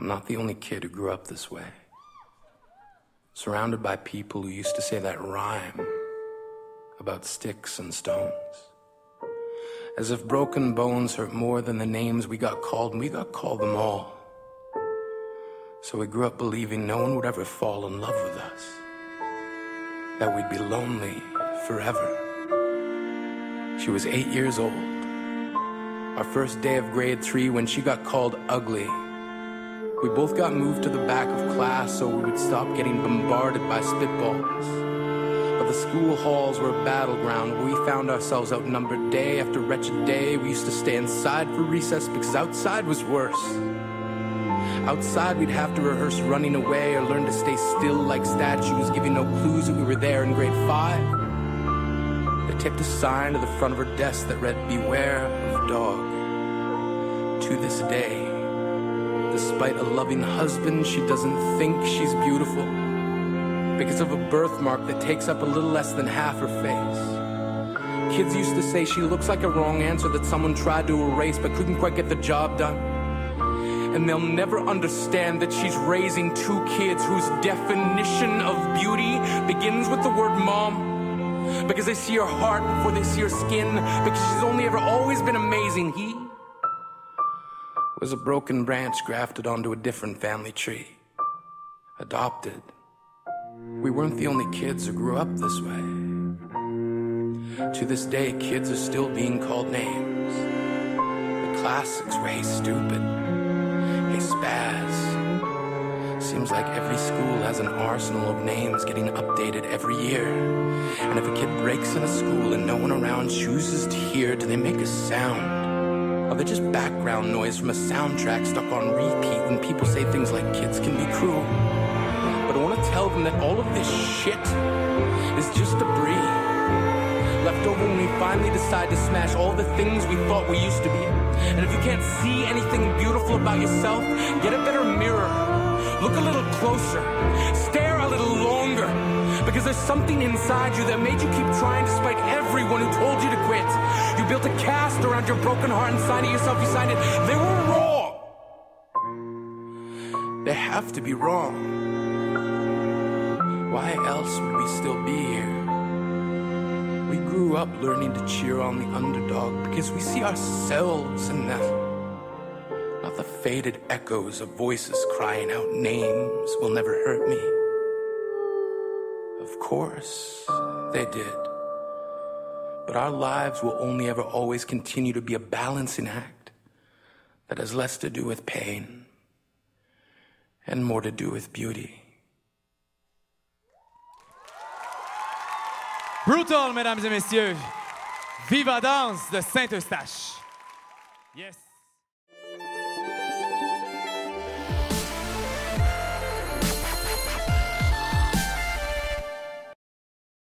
I'm not the only kid who grew up this way. Surrounded by people who used to say that rhyme about sticks and stones. As if broken bones hurt more than the names we got called, and we got called them all. So we grew up believing no one would ever fall in love with us. That we'd be lonely forever. She was 8 years old. Our first day of grade 3 when she got called ugly. We both got moved to the back of class so we would stop getting bombarded by spitballs. But the school halls were a battleground where we found ourselves outnumbered day after wretched day. We used to stay inside for recess because outside was worse. Outside we'd have to rehearse running away or learn to stay still like statues, giving no clues that we were there in grade 5. They taped a sign to the front of her desk that read, "Beware of dog." To this day, despite a loving husband, she doesn't think she's beautiful because of a birthmark that takes up a little less than half her face. Kids used to say she looks like a wrong answer that someone tried to erase but couldn't quite get the job done. And they'll never understand that she's raising 2 kids whose definition of beauty begins with the word mom. Because they see her heart before they see her skin. Because she's only ever always been amazing. He was a broken branch grafted onto a different family tree. Adopted. We weren't the only kids who grew up this way. To this day, kids are still being called names. The classics were, "Hey, stupid. Hey, spaz." Seems like every school has an arsenal of names getting updated every year. And if a kid breaks in a school and no one around chooses to hear, do they make a sound? Are they just background noise from a soundtrack stuck on repeat when people say things like kids can be cruel? But I want to tell them that all of this shit is just debris. Left over when we finally decide to smash all the things we thought we used to be. And if you can't see anything beautiful about yourself, get a better mirror. Look a little closer. Stare a little longer. Because there's something inside you that made you keep trying despite everyone who told you to quit. You built a cast around your broken heart and signed it yourself. You signed it. They were wrong. They have to be wrong. Why else would we still be here? We grew up learning to cheer on the underdog because we see ourselves in that. Not the faded echoes of voices crying out names will never hurt me. Of course, they did. But our lives will only ever always continue to be a balancing act that has less to do with pain and more to do with beauty. Brutal, mesdames et messieurs. Viva Danse de Saint-Eustache. Yes.